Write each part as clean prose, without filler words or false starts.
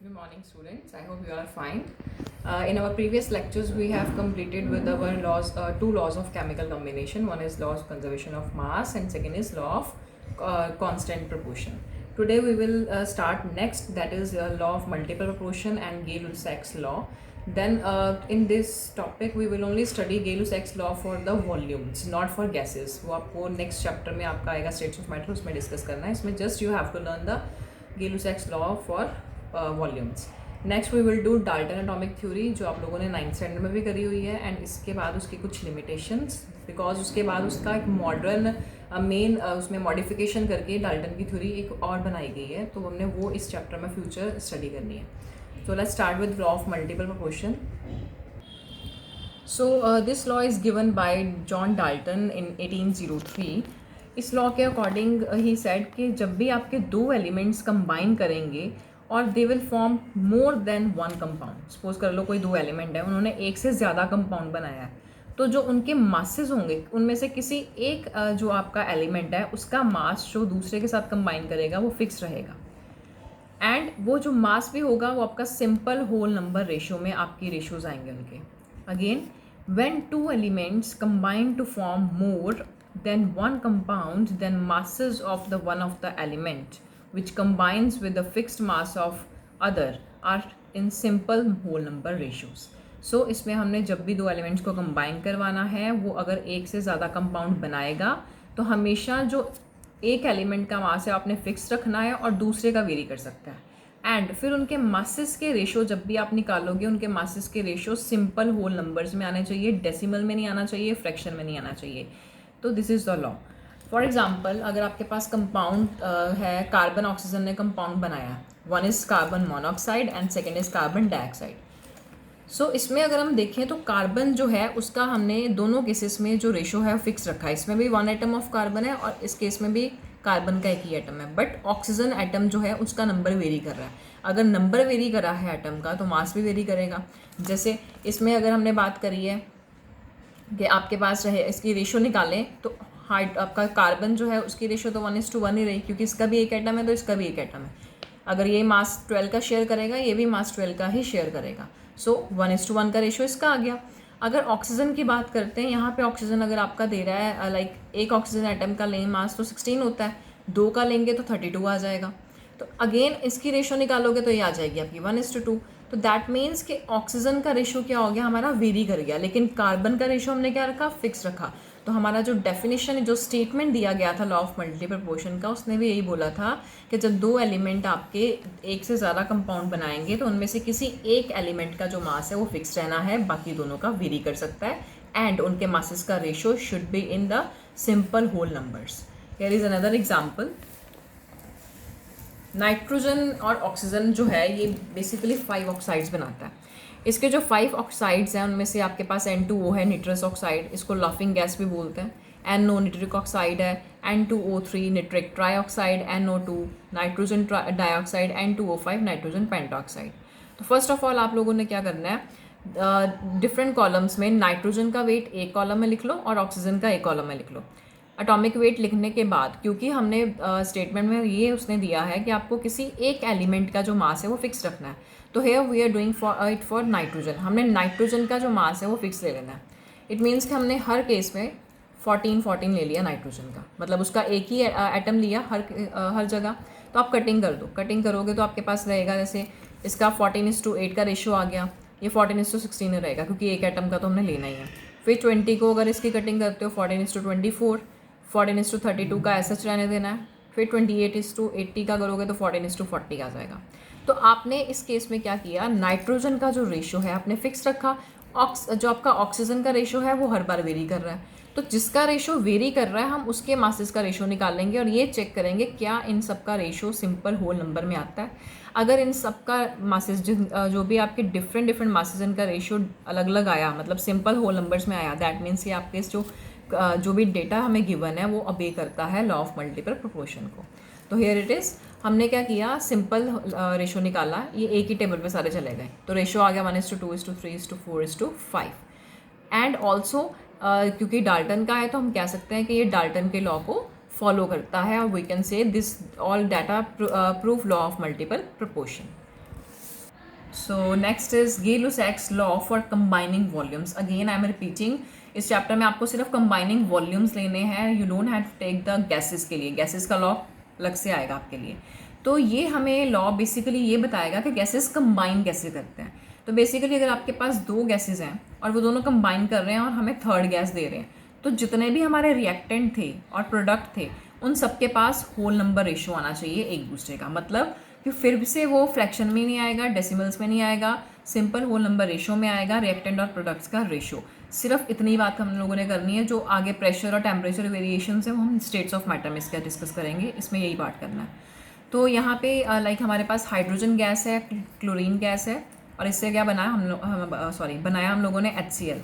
Good morning, students. I hope you are fine. In our previous lectures, we have completed with our laws, two laws of chemical combination. One is law of conservation of mass, and second is law of constant proportion. Today, we will start next. That is law of multiple proportion and Gay-Lussac's law. Then, in this topic, we will only study Gay-Lussac's law for the volumes, not for gases. वो आपको next chapter में आपका आएगा states of matter, उसमें discuss करना है. इसमें just you have to learn the Gay-Lussac's law for volumes. Next we will do Dalton atomic theory, जो आप लोगों ने 9th स्टैंडर्ड में भी करी हुई है, एंड इसके बाद उसकी कुछ लिमिटेशंस, बिकॉज उसके बाद उसका एक मॉडर्न मेन उसमें मॉडिफिकेशन करके डाल्टन की थ्योरी एक और बनाई गई है, तो हमने वो इस चैप्टर में फ्यूचर स्टडी करनी है. So let's start with law of multiple proportion. So this law is given by John Dalton in 1803. इस लॉ के अकॉर्डिंग ही सेड कि जब भी आपके दो एलिमेंट्स कंबाइन करेंगे और they will form more than one compound. Suppose कर लो कोई दो एलिमेंट है, उन्होंने एक से ज़्यादा कंपाउंड बनाया है, तो जो उनके मासेस होंगे उनमें से किसी एक जो आपका एलिमेंट है उसका मास जो दूसरे के साथ कंबाइन करेगा वो फिक्स रहेगा. एंड वो जो मास भी होगा वो आपका सिंपल होल नंबर रेशियो में आपकी रेशियोज आएंगे उनके. Again when two elements combine to form more than one compound, then masses of the one of the element which combines with the fixed mass of other are in simple whole number ratios. So इसमें हमने जब भी दो elements को combine करवाना है, वो अगर एक से ज़्यादा कंपाउंड बनाएगा तो हमेशा जो एक एलिमेंट का मास है आपने फिक्स रखना है और दूसरे का वेरी कर सकता है. एंड फिर उनके मासेस के रेशो जब भी आप निकालोगे, उनके मासेस के रेशो सिंपल होल नंबर्स में आने चाहिए, डेसिमल में नहीं आना चाहिए, फ्रैक्शन में नहीं आना चाहिए. तो this is the law. For example, अगर आपके पास कंपाउंड है, कार्बन ऑक्सीजन ने कंपाउंड बनाया, one is carbon monoxide and second is carbon dioxide. So इसमें अगर हम देखें तो कार्बन जो है उसका हमने दोनों केसेस में जो रेशो है फिक्स रखा है. इसमें भी वन एटम ऑफ कार्बन है और इस केस में भी कार्बन का एक ही एटम है. बट ऑक्सीजन एटम जो है उसका नंबर वेरी कर रहा है. अगर नंबर वेरी कर रहा है एटम का तो मास भी वेरी करेगा. जैसे इसमें अगर हमने बात करी है कि आपके पास रहे, इसकी रेशो निकालें तो हाइट आपका कार्बन जो है उसकी रेशो तो 1:1 ही रही, क्योंकि इसका भी एक एटम है तो इसका भी एक एटम है. अगर ये मास 12 का शेयर करेगा, ये भी मास 12 का ही शेयर करेगा. सो 1:1 का रेशो इसका आ गया. अगर ऑक्सीजन की बात करते हैं, यहाँ पे ऑक्सीजन अगर आपका दे रहा है लाइक एक ऑक्सीजन एटम का लें मास तो 16 होता है, 2 का लेंगे तो 32 आ जाएगा. तो अगेन इसकी रेशो निकालोगे तो ये आ जाएगी आपकी 1:2. तो दैट मीन्स कि ऑक्सीजन का रेशो क्या हो गया, हमारा वेरी कर गया, लेकिन कार्बन का रेशो हमने क्या रखा, फिक्स रखा. तो हमारा जो डेफिनेशन, जो स्टेटमेंट दिया गया था लॉ ऑफ मल्टीपल प्रोपोर्शन का, उसने भी यही बोला था कि जब दो एलिमेंट आपके एक से ज़्यादा कंपाउंड बनाएंगे तो उनमें से किसी एक एलिमेंट का जो मास है वो फिक्स रहना है, बाकी दोनों का वेरी कर सकता है. एंड उनके मासेस का ratio should be in the simple whole numbers. Here is another example. Nitrogen और ऑक्सीजन जो है ये बेसिकली 5 ऑक्साइड्स बनाता है. इसके जो 5 ऑक्साइड्स हैं उनमें से आपके पास N2O है, निट्रस ऑक्साइड, इसको लाफिंग गैस भी बोलते हैं. NO निट्रिक ऑक्साइड है, N2O3 nitric trioxide, NO2 nitrogen dioxide, N2O5 nitrogen pentoxide. तो फर्स्ट ऑफ ऑल आप लोगों ने क्या करना है, डिफरेंट कॉलम्स में नाइट्रोजन का वेट एक कॉलम में लिख लो और ऑक्सीजन का एक कॉलम में लिख लो. एटॉमिक वेट लिखने के बाद, क्योंकि हमने स्टेटमेंट में ये उसने दिया है कि आपको किसी एक एलिमेंट का जो मास है वो फिक्स रखना है, तो here we are doing for nitrogen. हमने नाइट्रोजन का जो मास है वो फिक्स ले लेना है. इट मीन्स कि हमने हर केस में 14 ले लिया नाइट्रोजन का, मतलब उसका एक ही एटम लिया हर जगह. तो आप कटिंग कर दो, कटिंग करोगे तो आपके पास रहेगा, जैसे इसका 14:8 का रेशो आ गया, ये 14:16 रहेगा क्योंकि एक एटम का तो हमने लेना ही है. फिर 20 को अगर इसकी कटिंग करते हो 14:24, 14:32 का ऐसा रहने देना है. फिर 28:80 का करोगे तो 14:40 आ जाएगा. तो आपने इस केस में क्या किया, नाइट्रोजन का जो रेशो है आपने फिक्स रखा. जो आपका ऑक्सीजन का रेशो है वो हर बार वेरी कर रहा है, तो जिसका रेशो वेरी कर रहा है हम उसके मासेस का रेशो निकालेंगे और ये चेक करेंगे क्या इन सब का रेशो सिंपल होल नंबर में आता है. अगर इन सब का मासेस जो भी आपके डिफरेंट मासेस इनका रेशो अलग अलग आया, मतलब सिंपल होल नंबर्स में आया, दैट मीन्स ये आपके जो भी डेटा हमें गिवन है वो अबे करता है लॉ ऑफ मल्टीपल प्रोपोर्शन को. तो हियर इट इज़, हमने क्या किया, सिंपल रेशो निकाला, ये एक ही टेबल पे सारे चले गए, तो रेशो आ गया 1:2:3:4:5. एंड ऑल्सो क्योंकि डाल्टन का है तो हम कह सकते हैं कि ये डाल्टन के लॉ को फॉलो करता है, और we can say this all data proof law of multiple proportion. So next is Gay Lussac's law for combining volumes. Again I am repeating, इस चैप्टर में आपको सिर्फ कंबाइनिंग वॉल्यूम्स लेने हैं. You don't have to take the gases के लिए. Gases का law अलग से आएगा आपके लिए. तो ये हमें लॉ बेसिकली ये बताएगा कि गैसेस कंबाइन कैसे करते हैं. तो बेसिकली अगर आपके पास दो गैसेस हैं और वो दोनों कंबाइन कर रहे हैं और हमें थर्ड गैस दे रहे हैं, तो जितने भी हमारे रिएक्टेंट थे और प्रोडक्ट थे उन सबके पास होल नंबर रेशो आना चाहिए एक दूसरे का. मतलब कि फिर से वो फ्रैक्शन में नहीं आएगा, डेसिमल्स में नहीं आएगा, सिंपल होल नंबर रेशो में आएगा, रिएक्टेंट और प्रोडक्ट्स का रेशो. सिर्फ इतनी बात हम लोगों ने करनी है. जो आगे प्रेशर और टेम्परेचर वेरिएशन है वो हम स्टेट्स ऑफ मैटर में इसका डिस्कस करेंगे. इसमें यही बात करना है. तो यहाँ पे लाइक हमारे पास हाइड्रोजन गैस है, क्लोरीन गैस है, और इससे क्या बनाया बनाया हम लोगों ने HCl.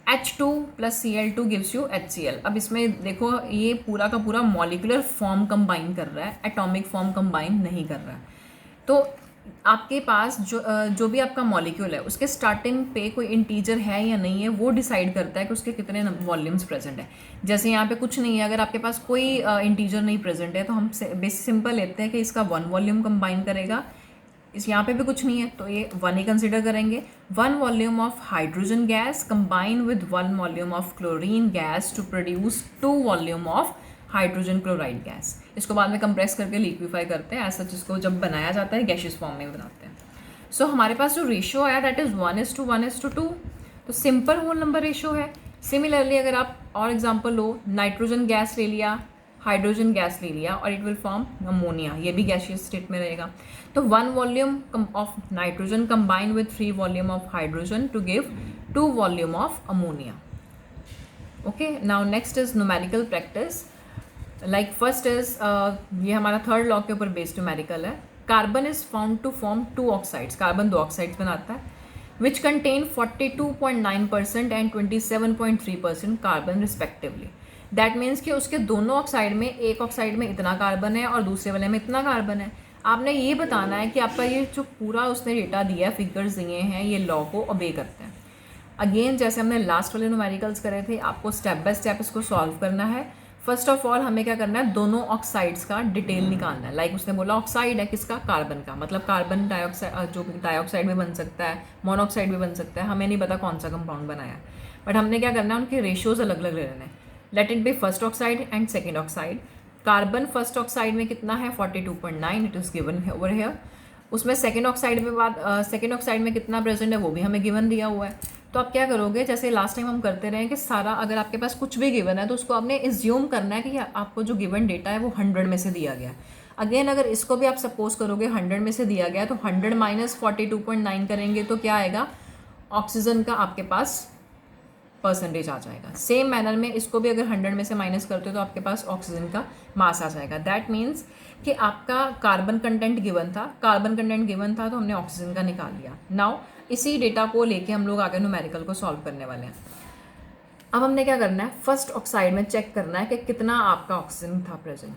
H2 + Cl2 gives you HCl. अब इसमें देखो ये पूरा का पूरा मॉलिकुलर फॉर्म कंबाइन कर रहा है, एटॉमिक फॉर्म कंबाइन नहीं कर रहा है. तो आपके पास जो भी आपका मॉलिक्यूल है उसके स्टार्टिंग पे कोई इंटीजर है या नहीं है वो डिसाइड करता है कि उसके कितने वॉल्यूम्स प्रेजेंट है. जैसे यहाँ पे कुछ नहीं है, अगर आपके पास कोई इंटीजर नहीं प्रेजेंट है तो हम सिंपल लेते हैं कि इसका 1 वॉल्यूम कंबाइन करेगा. इस यहाँ पे भी कुछ नहीं है तो ये 1 ही कंसिडर करेंगे. 1 volume of hydrogen gas combine with 1 volume of chlorine gas to produce 2 volume of hydrogen chloride gas. इसको बाद में कंप्रेस करके लिक्विफाई करते हैं. ऐसा जिसको जब बनाया जाता है गैशियस फॉर्म में बनाते हैं. सो हमारे पास जो रेशियो आया दैट इज़ 1:1:2. तो सिंपल होल नंबर रेशियो है. सिमिलरली अगर आप और एग्जांपल लो, नाइट्रोजन गैस ले लिया, हाइड्रोजन गैस ले लिया और इट विल फॉर्म अमोनिया. ये भी गैशियस स्टेट में रहेगा. तो 1 volume of nitrogen combine with 3 volume of hydrogen to give 2 volume of ammonia. Okay, now next is numerical practice. Like first is ये हमारा थर्ड लॉ के ऊपर बेस्ड न्यूमेरिकल है. Carbon is found to form 2 oxides. Carbon 2 oxides बनाता है which contain 42.9% and 27.3% carbon respectively. That means कि उसके दोनों ऑक्साइड में, एक ऑक्साइड में इतना कार्बन है और दूसरे वाले में इतना कार्बन है. आपने ये बताना है कि आपका ये जो पूरा उसने डेटा दिया है, फिगर्स दिए हैं, ये लॉ को ओबे करते हैं. अगेन जैसे हमने लास्ट वाले न्यूमेरिकल्स करे थे, आपको स्टेप बाय स्टेप इसको सॉल्व करना है. फर्स्ट ऑफ ऑल हमें क्या करना है, दोनों ऑक्साइड्स का डिटेल निकालना है. लाइक उसने बोला ऑक्साइड है किसका, कार्बन का. मतलब कार्बन डाइऑक्साइड, जो डाइऑक्साइड भी बन सकता है, मोनोऑक्साइड भी बन सकता है, हमें नहीं पता कौन सा कंपाउंड बनाया. बट हमने क्या करना है, उनके रेशियोज अलग अलग ले लेने हैं. Let it be first oxide and second oxide. Carbon first oxide में कितना है 42.9, it is given over here. उसमें सेकेंड ऑक्साइड में सेकेंड ऑक्साइड में कितना प्रेजेंट है वो भी हमें गिवन दिया हुआ है. तो आप क्या करोगे, जैसे लास्ट टाइम हम करते रहे कि सारा अगर आपके पास कुछ भी गिवन है तो उसको आपने एज्यूम करना है कि आपको जो गिवन डेटा है वो 100 में से दिया गया. अगेन अगर इसको भी आप सपोज करोगे 100 में से दिया गया तो 100 माइनस 42.9 करेंगे तो क्या आएगा, ऑक्सीजन का आपके पास परसेंटेज आ जाएगा. सेम मैनर में इसको भी अगर 100 में से माइनस करते हो तो आपके पास ऑक्सीजन का मास आ जाएगा. दैट मीन्स कि आपका कार्बन कंटेंट गिवन था, तो हमने ऑक्सीजन का निकाल लिया. नाउ इसी डेटा को लेके हम लोग आगे न्यूमेरिकल को सॉल्व करने वाले हैं. अब हमने क्या करना है, फर्स्ट ऑक्साइड में चेक करना है कि कितना आपका ऑक्सीजन था प्रेजेंट.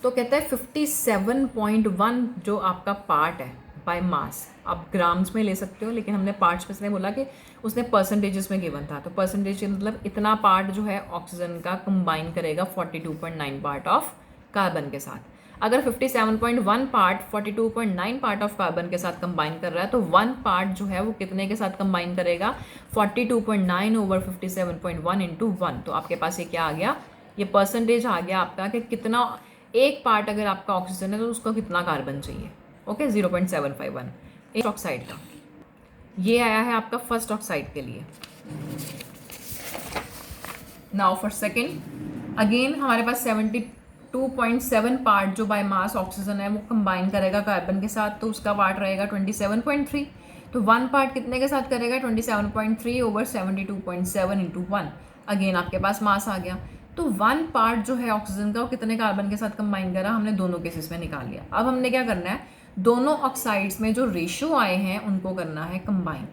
तो कहता है 57.1 जो आपका पार्ट है बाय मास. आप ग्राम्स में ले सकते हो, लेकिन हमने पार्ट्स में से बोला कि उसने परसेंटेजेस में गिवन था. तो परसेंटेज मतलब इतना पार्ट जो है ऑक्सीजन का कंबाइन करेगा 42.9 पार्ट ऑफ कार्बन के साथ. अगर 57.1 पार्ट 42.9 पार्ट ऑफ कार्बन के साथ कंबाइन कर रहा है तो 1 पार्ट जो है वो कितने के साथ कंबाइन करेगा, 42.9 ओवर 57.1 इंटू 1. तो आपके पास ये क्या आ गया, ये परसेंटेज आ गया आपका कि कितना एक पार्ट अगर आपका ऑक्सीजन है तो उसको कितना कार्बन चाहिए. ओके, 0.751 एक ऑक्साइड का. ये आया है आपका फर्स्ट ऑक्साइड के लिए. नाउ फॉर सेकेंड, अगेन हमारे पास 72.7 पार्ट जो बाय मास ऑक्सीजन है वो कंबाइन करेगा कार्बन के साथ, तो उसका पार्ट रहेगा 27.3. तो 1 पार्ट कितने के साथ करेगा, 27.3 ओवर 72.7 इंटू 1. अगेन आपके पास मास आ गया. तो 1 पार्ट जो है ऑक्सीजन का वो कितने कार्बन के साथ कंबाइन करा, हमने दोनों केसेस में निकाल लिया. अब हमने क्या करना है, दोनों ऑक्साइड्स में जो रेशियो आए हैं उनको करना है कंबाइन.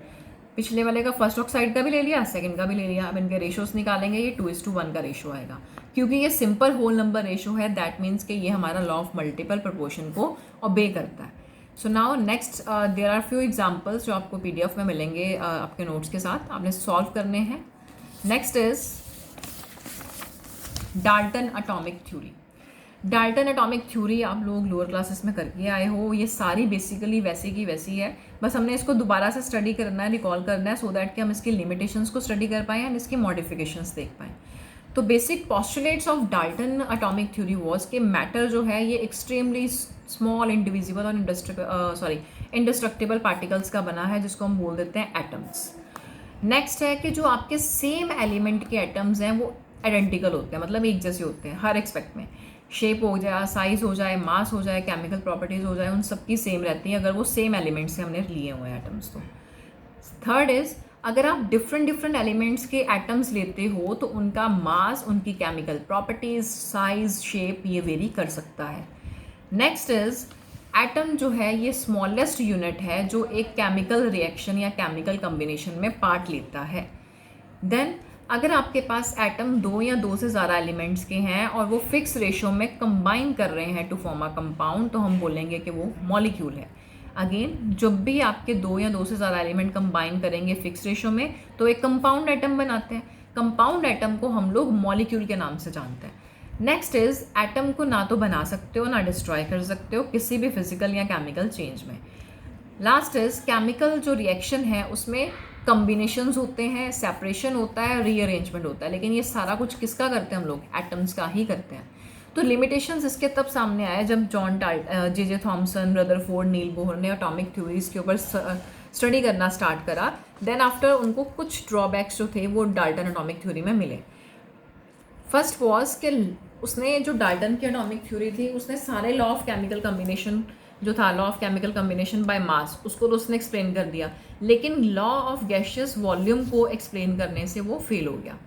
पिछले वाले का फर्स्ट ऑक्साइड का भी ले लिया, सेकंड का भी ले लिया. अब इनके रेशियोज निकालेंगे, ये 2:1 का रेशियो आएगा. क्योंकि ये सिंपल होल नंबर रेशियो है, दैट मीन्स कि ये हमारा लॉ ऑफ मल्टीपल प्रोपोर्शन को ओबे करता है. So now next there are few examples जो आपको PDF में मिलेंगे आपके नोट्स के साथ, आपने सॉल्व करने हैं. Next is Dalton atomic theory. Dalton atomic theory आप लोग लोअर क्लासेस में करके आए हो, ये सारी बेसिकली वैसी की वैसी है, बस हमने इसको दोबारा से स्टडी करना है, रिकॉल करना है, सो दैट कि हम इसकी लिमिटेशंस को स्टडी कर पाएँ एंड इसकी मॉडिफिकेशंस देख पाएँ। तो basic postulates of Dalton atomic theory was कि मैटर जो है ये एक्सट्रीमली स्मॉल, इंडिविजिबल और इंडिस्ट्रक्टिबल पार्टिकल्स का बना है, जिसको हम बोल देते हैं एटम्स। नेक्स्ट है कि जो आपके सेम एलिमेंट के एटम्स हैं वो आइडेंटिकल होते हैं, मतलब एक जैसे होते हैं हर एक्सपेक्ट में, शेप हो जाए, साइज हो जाए, मास हो जाए, केमिकल प्रॉपर्टीज हो जाए, उन सबकी सेम रहती हैं अगर वो सेम एलिमेंट से हमने लिए हुए हैं एटम्स। तो थर्ड इज, अगर आप डिफरेंट एलिमेंट्स के एटम्स लेते हो तो उनका मास, उनकी केमिकल प्रॉपर्टीज, साइज, शेप ये वेरी कर सकता है। नेक्स्ट इज, एटम जो है ये स्मॉलेस्ट यूनिट है जो एक केमिकल रिएक्शन या केमिकल कम्बिनेशन में पार्ट लेता है। देन अगर आपके पास एटम दो या दो से ज़्यादा एलिमेंट्स के हैं और वो फिक्स रेशो में कंबाइन कर रहे हैं टू फॉर्म अ कंपाउंड, तो हम बोलेंगे कि वो मॉलिक्यूल है। अगेन, जब भी आपके दो या दो से ज़्यादा एलिमेंट कंबाइन करेंगे फिक्स रेशो में तो एक कंपाउंड एटम बनाते हैं। कंपाउंड एटम को हम लोग मॉलिक्यूल के नाम से जानते हैं। नेक्स्ट इज, एटम को ना तो बना सकते हो ना डिस्ट्रॉय कर सकते हो किसी भी फिजिकल या केमिकल चेंज में। लास्ट इज, केमिकल जो रिएक्शन है उसमें कम्बिनेशंस होते हैं, सेपरेशन होता है, रीअरेंजमेंट होता है, लेकिन ये सारा कुछ किसका करते हैं हम लोग? एटम्स का ही करते हैं। तो लिमिटेशंस इसके तब सामने आए जब जे थॉमसन, रदरफोर्ड, नील बोहर ने एटॉमिक थ्योरीज के ऊपर स्टडी करना स्टार्ट करा। देन आफ्टर उनको कुछ ड्रॉबैक्स जो थे वो डाल्टन एटॉमिक थ्योरी में मिले। फर्स्ट वॉज कि उसने जो डाल्टन की एटॉमिक थ्योरी थी उसने सारे लॉ ऑफ केमिकल कम्बिनेशन जो था, law of chemical combination by mass, उसको तो उसने एक्सप्लेन कर दिया, लेकिन लॉ ऑफ गैशियस वॉल्यूम को एक्सप्लेन करने से वो फेल हो गया।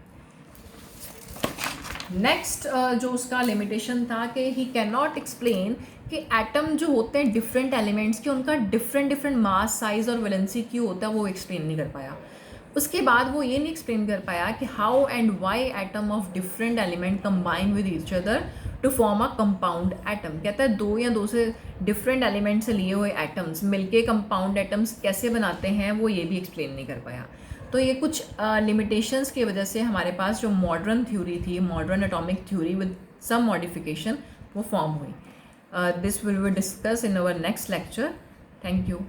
नेक्स्ट जो उसका लिमिटेशन था कि ही कैन नॉट एक्सप्लेन कि एटम जो होते हैं डिफरेंट एलिमेंट्स के, उनका डिफरेंट मास, साइज और वैलेंसी क्यों होता है, वो एक्सप्लेन नहीं कर पाया। उसके बाद वो ये नहीं एक्सप्लेन कर पाया कि how and why atom of different element combine with each other to form a compound atom. कहता है दो या दो से डिफरेंट एलिमेंट से लिए हुए एटम्स मिलके कंपाउंड एटम्स कैसे बनाते हैं, वो ये भी एक्सप्लेन नहीं कर पाया। तो ये कुछ लिमिटेशंस की वजह से हमारे पास जो मॉडर्न थ्योरी थी, modern atomic theory with some modification, वो फॉर्म हुई। This will be discuss in our next lecture. Thank you.